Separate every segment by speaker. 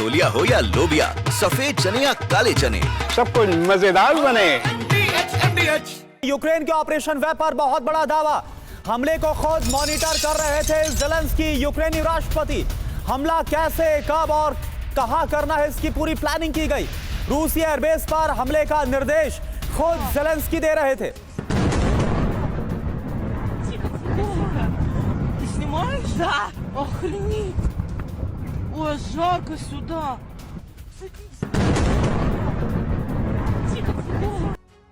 Speaker 1: छोलिया हो या लोबिया, सफेद चने या काले चने,
Speaker 2: यूक्रेन के ऑपरेशन वेब पर बहुत बड़ा दावा। हमले को खुद मॉनिटर कर रहे थे ज़ेलेंस्की यूक्रेनी राष्ट्रपति। हमला कैसे, कब और कहां करना है, इसकी पूरी प्लानिंग की गई। रूसी एयरबेस पर हमले का निर्देश खुद ज़ेलेंस्की दे रहे थे।
Speaker 3: Ой, жарко сюда.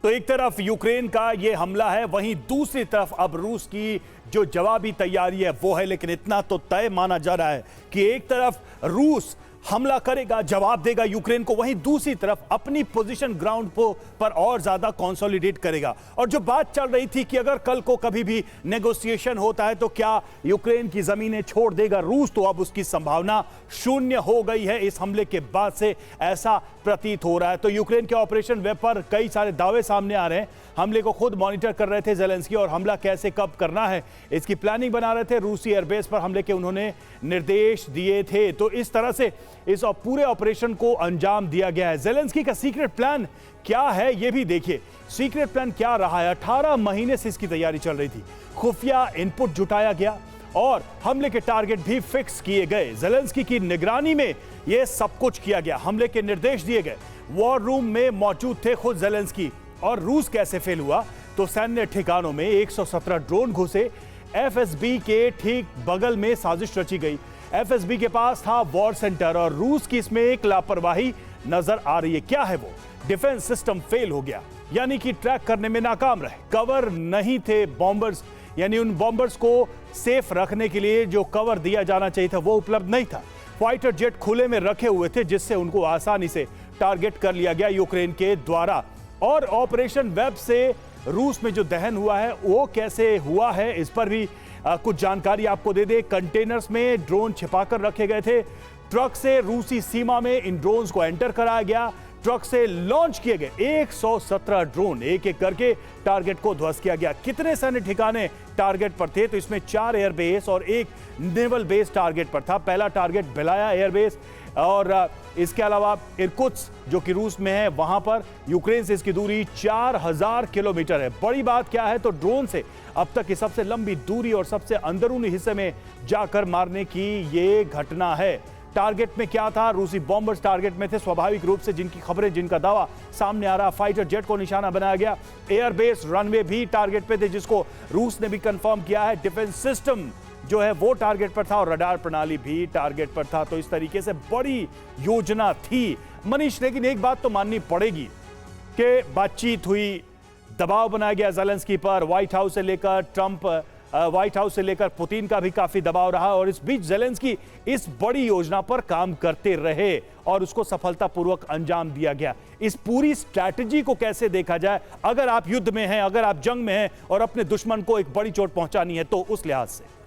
Speaker 2: तो एक तरफ यूक्रेन का ये हमला है, वहीं दूसरी तरफ अब रूस की जो जवाबी तैयारी है वो है। लेकिन इतना तो तय माना जा रहा है कि एक तरफ रूस हमला करेगा, जवाब देगा यूक्रेन को, वहीं दूसरी तरफ अपनी पोजीशन ग्राउंड पर और ज्यादा कंसोलिडेट करेगा। और जो बात चल रही थी कि अगर कल को कभी भी नेगोशिएशन होता है तो क्या यूक्रेन की जमीनें छोड़ देगा रूस, तो अब उसकी संभावना शून्य हो गई है। इस हमले के बाद से ऐसा प्रतीत हो रहा है। तो यूक्रेन के ऑपरेशन वेब पर कई सारे दावे सामने आ रहे हैं। हमले को खुद मॉनिटर कर रहे थे ज़ेलेंस्की और हमला कैसे कब करना है इसकी प्लानिंग बना रहे थे। रूसी एयरबेस पर हमले के उन्होंने निर्देश दिए थे। तो इस तरह से इस पूरे ऑपरेशन को अंजाम दिया गया है। ज़ेलेंस्की का सीक्रेट प्लान क्या है ये भी देखिए। सीक्रेट प्लान क्या रहा है, 18 महीने से इसकी तैयारी चल रही थी। खुफिया इनपुट जुटाया गया और हमले के टारगेट भी फिक्स किए गए। ज़ेलेंस्की की निगरानी में यह सब कुछ किया गया। हमले के निर्देश दिए गए। वॉर रूम में मौजूद थे खुद ज़ेलेंस्की। और रूस कैसे फेल हुआ, तो सैन्य ठिकानों में 117 ड्रोन घुसे। एफएसबी के ठीक बगल में साजिश रची गई। एफएसबी के पास था वॉर सेंटर और रूस की इसमें एक लापरवाही नजर आ रही है। क्या है वो? डिफेंस सिस्टम फेल हो गया, यानी कि ट्रैक करने में नाकाम रहे। कवर नहीं थे बॉम्बर्स, यानी उन बॉम्बर्स को सेफ रखने के लिए जो कवर दिया जाना चाहिए था वो उपलब्ध नहीं था। फाइटर जेट खुले में रखे हुए थे जिससे उनको आसानी से टारगेट कर लिया गया यूक्रेन के द्वारा। और ऑपरेशन वेब से रूस में जो दहन हुआ है वो कैसे हुआ है, इस पर भी कुछ जानकारी आपको दे दे। कंटेनर्स में ड्रोन छिपाकर रखे गए थे। ट्रक से रूसी सीमा में इन ड्रोन्स को एंटर कराया गया। ट्रक से लॉन्च किए गए 117 ड्रोन, एक एक करके टारगेट को ध्वस्त किया गया। कितने सैन्य ठिकाने टारगेट पर थे, तो इसमें 4 एयरबेस और एक नेवल बेस टारगेट पर था। पहला टारगेट बेलाया एयरबेस और इसके अलावा इरकुत्स्क जो कि रूस में है, वहां पर यूक्रेन से इसकी दूरी 4000 किलोमीटर है। बड़ी बात क्या है, तो ड्रोन से अब तक की सबसे लंबी दूरी और सबसे अंदरूनी हिस्से में जाकर मारने की ये घटना है। टारगेट में क्या था? रूसी बॉम्बर्स टारगेट में थे, स्वाभाविक रूप से, जिनकी खबरें, जिनका दावा सामने आ रहा। फाइटर जेट को निशाना बनाया गया। एयरबेस, रनवे भी टारगेट पे थे, जिसको रूस ने भी कंफर्म किया है। डिफेंस सिस्टम जो है वो टारगेट पर था और रडार प्रणाली भी टारगेट पर था। तो इस तरीके से बड़ी योजना थी मनीष। लेकिन एक बात तो माननी पड़ेगी कि बातचीत हुई, दबाव बनाया गया ज़ेलेंस्की पर। व्हाइट हाउस से लेकर ट्रंप, व्हाइट हाउस से लेकर पुतिन का भी काफी दबाव रहा और इस बीच ज़ेलेंस्की इस बड़ी योजना पर काम करते रहे और उसको सफलतापूर्वक अंजाम दिया गया। इस पूरी स्ट्रैटेजी को कैसे देखा जाए, अगर आप युद्ध में हैं, अगर आप जंग में हैं और अपने दुश्मन को एक बड़ी चोट पहुंचानी है, तो उस लिहाज से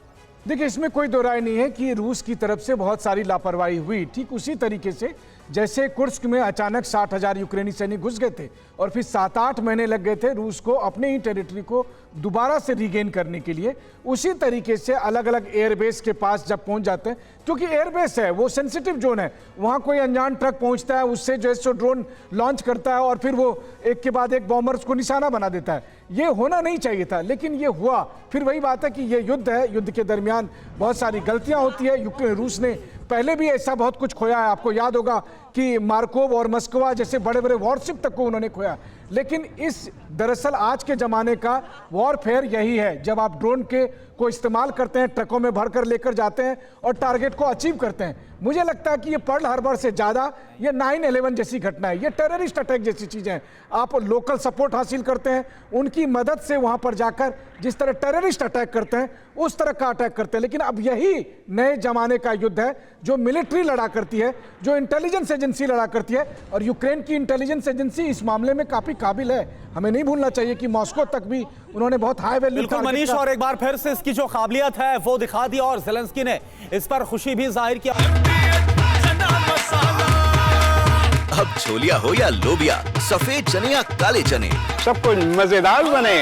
Speaker 4: देखिए, इसमें कोई दो राय नहीं है कि रूस की तरफ से बहुत सारी लापरवाही हुई। ठीक उसी तरीके से जैसे कुर्स्क में अचानक 60,000 यूक्रेनी सैनिक घुस गए थे और फिर 7-8 महीने लग गए थे रूस को अपने ही टेरिटरी को दोबारा से रीगेन करने के लिए, उसी तरीके से अलग अलग एयरबेस के पास जब पहुंच जाते हैं, क्योंकि एयरबेस है वो सेंसिटिव जोन है, वहां कोई अनजान ट्रक पहुंचता है, उससे जो है सो ड्रोन लॉन्च करता है और फिर वो एक के बाद एक बॉम्बर्स को निशाना बना देता है। ये होना नहीं चाहिए था, लेकिन ये हुआ। फिर वही बात है कि ये युद्ध है, युद्ध के दरमियान बहुत सारी गलतियां होती है। रूस ने पहले भी ऐसा बहुत कुछ खोया है। आपको याद होगा कि मार्कोव और मस्कोवा जैसे बड़े बड़े वॉरशिप तक को उन्होंने खोया। लेकिन इस दरअसल आज के ज़माने का वॉरफेयर यही है, जब आप ड्रोन को इस्तेमाल करते हैं, ट्रकों में भरकर लेकर जाते हैं और टारगेट को अचीव करते हैं। मुझे लगता है कि ये पर्ल हार्बर से ज़्यादा ये 9/11 जैसी घटना है, ये टेररिस्ट अटैक जैसी चीज़ें हैं। आप लोकल सपोर्ट हासिल करते हैं, उनकी मदद से वहाँ पर जाकर जिस तरह टेररिस्ट अटैक करते हैं उस तरह का अटैक करते हैं। लेकिन अब यही नए ज़माने का युद्ध है, जो मिलिट्री लड़ा करती है, जो इंटेलिजेंस एजेंसी लड़ा करती है। और यूक्रेन की इंटेलिजेंस एजेंसी इस मामले में काफ़ी काबिल है। हमें नहीं भूलना चाहिए कि मॉस्को तक भी उन्होंने बहुत हाई वैल्यू।
Speaker 2: बिल्कुल मनीष, और एक बार फिर से इसकी जो काबिलियत है वो दिखा दी और ज़ेलेंस्की ने इस पर खुशी भी जाहिर किया।
Speaker 1: अब छोलिया हो या लोबिया, सफेद चने या काले चने,
Speaker 5: सब कुछ मजेदार बने।